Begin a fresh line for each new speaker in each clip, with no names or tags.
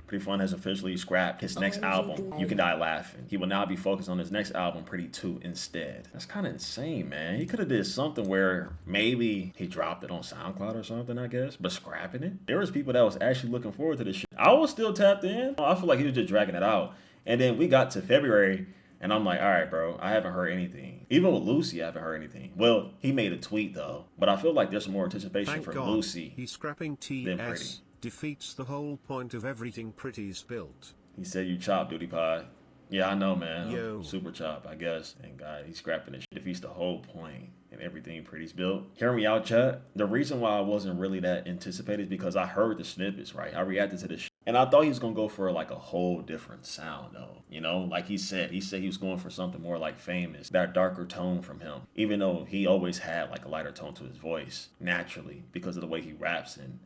Prettifun has officially scrapped his next album, You Can Die Laughing. He will now be focused on his next album, Pretti Too, instead. That's kind of insane, man. He could have did something where maybe he dropped it on SoundCloud or something, I guess, but scrapping it. There was people that was actually looking forward to this shit. I was still tapped in. I feel like he was just dragging it out. And then we got to February, and I'm like, all right, bro, I haven't heard anything. Even with Lucy, I haven't heard anything. Well, he made a tweet, though. But I feel like there's more anticipation for Lucy
he's scrapping
than Pretti.
Defeats the whole point of everything Pretti's built.
He said you chop, Dutie Pie. Yeah, I know, man.
Yo.
Super chop, I guess. And God, he's scrapping this shit. Defeats the whole point and everything Pretti's built. Hear me out, chat. The reason why I wasn't really that anticipated is because I heard the snippets, right? I reacted to this shit. And I thought he was going to go for like a whole different sound, though. You know, like he said he was going for something more like Famous, that darker tone from him. Even though he always had like a lighter tone to his voice, naturally, because of the way he raps and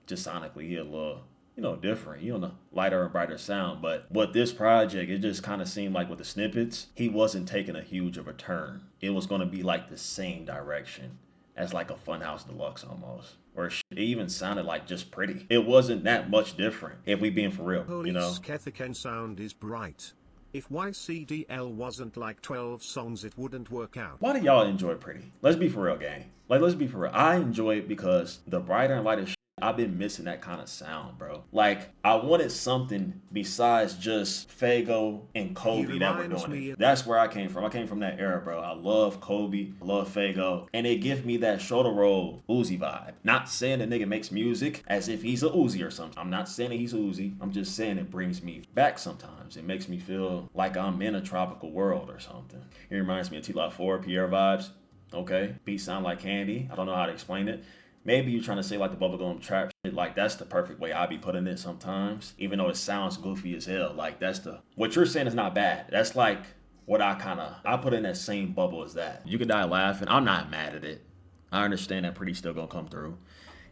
just sonically he a little, you know, different. He on a lighter and brighter sound. But with this project, it just kind of seemed like with the snippets, he wasn't taking a huge of a turn. It was going to be like the same direction as like a Funhouse Deluxe almost. Or it even sounded like just Pretti. It wasn't that much different, if we being for real, you know?
Holy sound is bright. If YCDL wasn't like 12 songs, it wouldn't work out.
Why do y'all enjoy Pretti? Let's be for real, gang. Like, let's be for real. I enjoy it because the brighter and lighter I've been missing that kind of sound, bro. Like, I wanted something besides just Fago and Kobe that were doing it. That's where I came from. I came from that era, bro. I love Kobe, I love Fago, and it gives me that shoulder roll Uzi vibe. Not saying the nigga makes music as if he's a Uzi or something. I'm not saying that he's Uzi. I'm just saying it brings me back sometimes. It makes me feel like I'm in a tropical world or something. It reminds me of T-Lot 4, Pierre vibes. Okay, beats sound like candy. I don't know how to explain it. Maybe you're trying to say like the bubblegum trap shit, like that's the perfect way I be putting it sometimes, even though it sounds goofy as hell. Like what you're saying is not bad. That's like what I put in that same bubble as that. You Can Die Laughing. I'm not mad at it. I understand that Pretti's still gonna come through.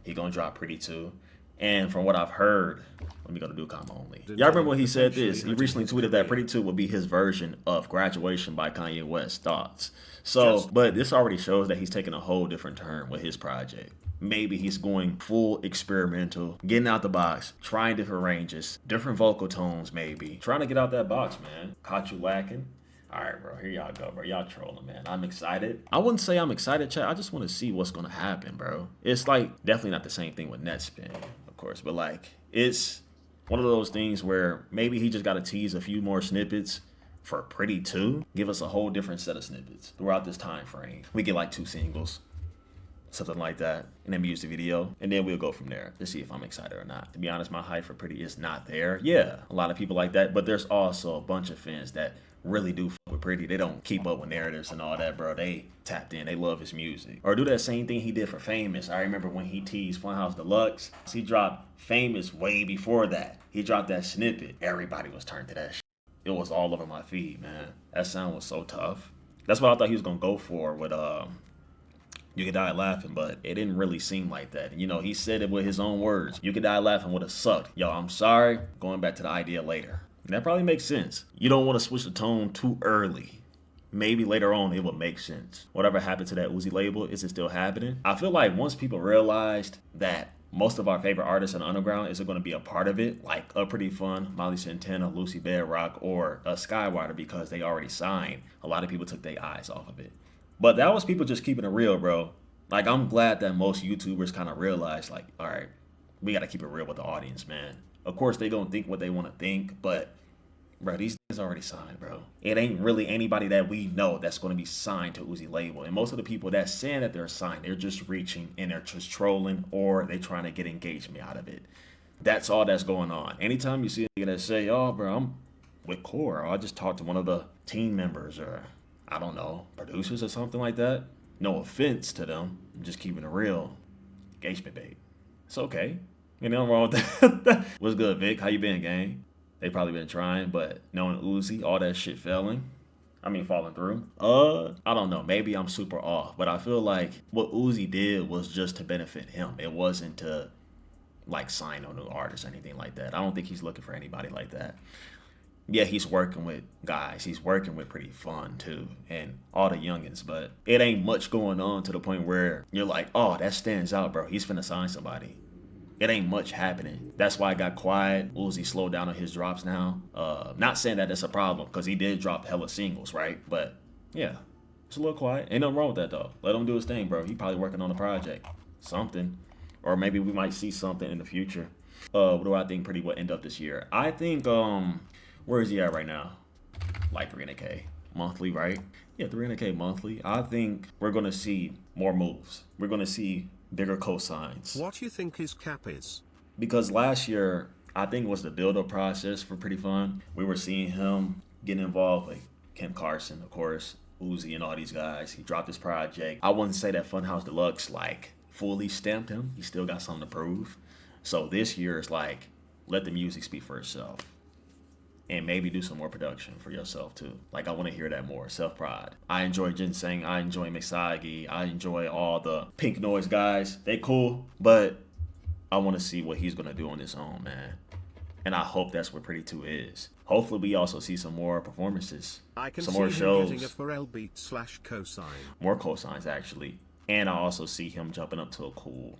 He gonna drop Pretti Too. And from what I've heard, let me go to do comma only. Y'all remember when he said this? He recently tweeted that Pretti Too would be his version of Graduation by Kanye West. Thoughts? So, but this already shows that he's taking a whole different turn with his project. Maybe he's going full experimental, getting out the box, trying different ranges, different vocal tones maybe. Trying to get out that box, man. Caught you lacking. All right, bro, here y'all go, bro. Y'all trolling, man. I'm excited. I wouldn't say I'm excited, chat. I just want to see what's going to happen, bro. It's like definitely not the same thing with Netspin, of course, but like it's one of those things where maybe he just got to tease a few more snippets for Pretti Too. Give us a whole different set of snippets throughout this time frame. We get like 2 singles. Something like that, and then we use the video, and then we'll go from there to see if I'm excited or not. To be honest, my hype for Pretti is not there. Yeah, a lot of people like that, but there's also a bunch of fans that really do fuck with Pretti. They don't keep up with narratives and all that, bro. They tapped in. They love his music. Or do that same thing he did for Famous. I remember when he teased Funhouse Deluxe. He dropped Famous way before that. He dropped that snippet. Everybody was turned to that shit. It was all over my feed, man. That sound was so tough. That's what I thought he was gonna go for with You Can Die Laughing, but it didn't really seem like that. You know, he said it with his own words. You Can Die Laughing would have sucked. Yo, I'm sorry. Going back to the idea later. And that probably makes sense. You don't want to switch the tone too early. Maybe later on it will make sense. Whatever happened to that Uzi label, is it still happening? I feel like once people realized that most of our favorite artists in the underground isn't going to be a part of it, like a Prettifun, Molly Santana, Lucy Bedrock, or a Skywater because they already signed, a lot of people took their eyes off of it. But that was people just keeping it real, bro. Like, I'm glad that most YouTubers kind of realized, like, all right, we got to keep it real with the audience, man. Of course, they going to think what they want to think, but, bro, these niggas already signed, bro. It ain't really anybody that we know that's going to be signed to Uzi label. And most of the people that's saying that they're signed, they're just reaching and they're just trolling or they trying to get engagement out of it. That's all that's going on. Anytime you see a nigga that say, oh, bro, I'm with Core, or I just talked to one of the team members or, I don't know, producers or something like that. No offense to them. I'm just keeping it real. Engagement bait. It's okay. You know, nothing wrong with that. What's good, Vic? How you been, gang? They probably been trying, but knowing Uzi, all that shit falling through. I don't know. Maybe I'm super off, but I feel like what Uzi did was just to benefit him. It wasn't to like sign no new artist or anything like that. I don't think he's looking for anybody like that. Yeah, he's working with guys. He's working with Prettifun too, and all the youngins. But it ain't much going on to the point where you're like, oh, that stands out, bro. He's finna sign somebody. it ain't much happening. That's why I got quiet. Uzi slowed down on his drops now. Not saying that that's a problem, because he did drop hella singles, right? But yeah, it's a little quiet. Ain't nothing wrong with that though. Let him do his thing, bro. He probably working on a project, something, or maybe we might see something in the future. What do I think Pretty will end up this year? I think where is he at right now? Like 300K monthly, right? Yeah, 300K monthly. I think we're gonna see more moves. We're gonna see bigger cosigns.
What do you think his cap is?
Because last year, I think it was the build-up process for Prettifun. We were seeing him getting involved, like Kim Carson, of course, Uzi, and all these guys. He dropped his project. I wouldn't say that Funhouse Deluxe like fully stamped him. He still got something to prove. So this year is like, let the music speak for itself. And maybe do some more production for yourself too. Like, I want to hear that more. Self-pride. I enjoy Ginseng. I enjoy Misagi. I enjoy all the Pink Noise guys. They cool, but I want to see what he's going to do on his own, man. And I hope that's what Pretti Too is. Hopefully we also see some more performances.
I can
some
see
more
him
shows.
getting a Pharrell beat / cosign.
More cosigns, actually. And I also see him jumping up to a cool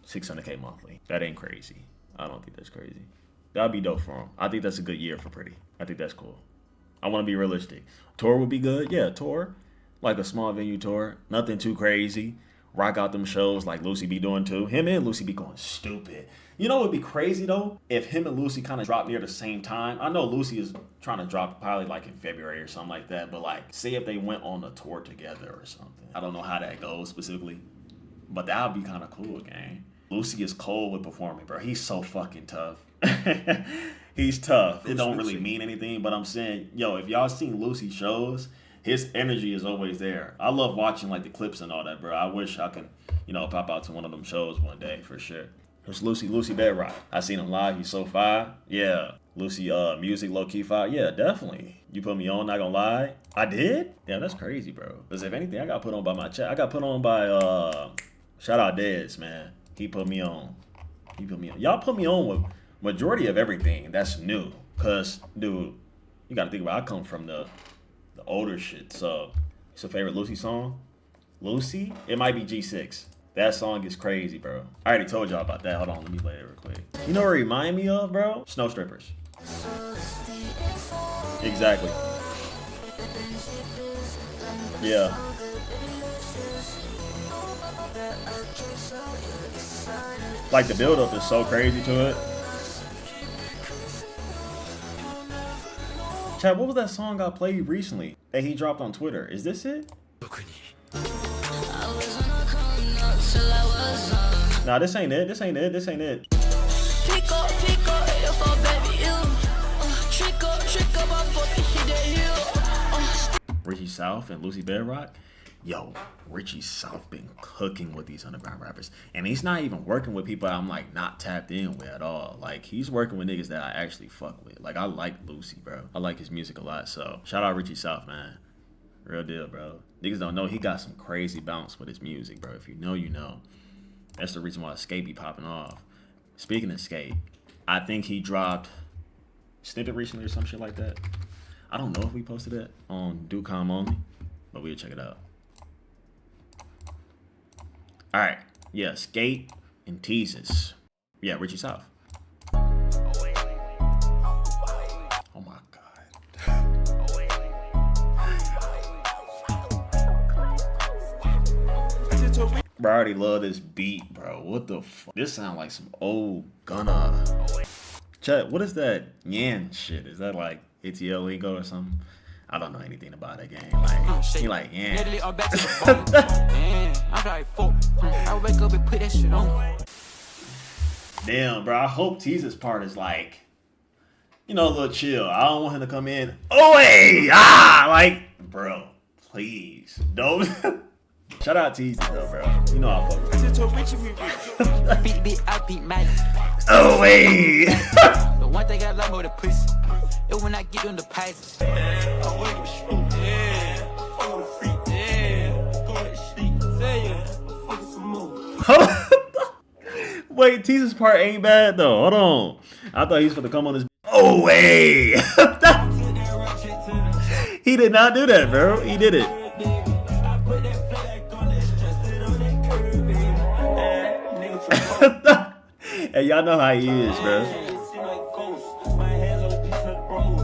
600K monthly. That ain't crazy. I don't think that's crazy. That'd be dope for him. I think that's a good year for Pretti. I think that's cool. I want to be realistic. Tour would be good. Yeah, tour. Like a small venue tour. Nothing too crazy. Rock out them shows like Lucy be doing too. Him and Lucy be going stupid. You know what would be crazy though? If him and Lucy kind of drop near the same time. I know Lucy is trying to drop probably like in February or something like that. But like, say if they went on a tour together or something. I don't know how that goes specifically. But that would be kind of cool, gang. Lucy is cold with performing, bro. He's so fucking tough. He's tough. It don't really mean anything, but I'm saying, yo, if y'all seen Lucy shows, his energy is always there. I love watching like the clips and all that, bro. I wish I could, pop out to one of them shows one day for sure. There's Lucy Bedrock. I seen him live. He's so fire. Yeah. Lucy music low key fire. Yeah, definitely. You put me on, not gonna lie. I did? Yeah, that's crazy, bro. Because if anything, I got put on by my chat. I got put on by shout out Dez, man. He put me on. Y'all put me on with majority of everything that's new. Cause, dude, you gotta think about it. I come from the older shit. So, it's a favorite Lucy song? Lucy? It might be G6. That song is crazy, bro. I already told y'all about that. Hold on, let me play it real quick. You know what it remind me of, bro? Snow Strippers. Exactly. Yeah. Like, the build-up is so crazy to it. Chad, what was that song I played recently that he dropped on Twitter? Is this it? Nah, this ain't it. This ain't it. Richie Souf and Lucy Bedrock. Yo, Richie Souf been cooking with these underground rappers. And he's not even working with people I'm like not tapped in with at all. Like, he's working with niggas that I actually fuck with. Like, I like Lucy, bro. I like his music a lot. So shout out Richie Souf, man. Real deal, bro. Niggas don't know he got some crazy bounce with his music, bro. If you know, you know. That's the reason why Skate be popping off. Speaking of Skate, I think he dropped Snippet recently or some shit like that. I don't know if we posted it on DoCom only, but we'll check it out. All right. Yeah, Skate and Teases. Yeah, Richie Souf. Oh my God. Bro, I already love this beat, bro. What the fuck? This sound like some old Gunna. Chat, what is that Yan shit? Is that like ATL lingo or something? I don't know anything about that game. Like, he like, yeah. I wake up and put that shit on. Damn, bro. I hope Teaser's part is like, a little chill. I don't want him to come in. Oh, hey, like, bro, please don't. Shout out Teaser though, bro. You know I fuck with Oh, hey.
The one thing I love more the pussy. It when I get on the pies.
Wait, Teaser's part ain't bad though. Hold on. I thought he was gonna come on this. Oh, wait. He did not do that, bro. He did it. Hey, y'all know how he is, bro.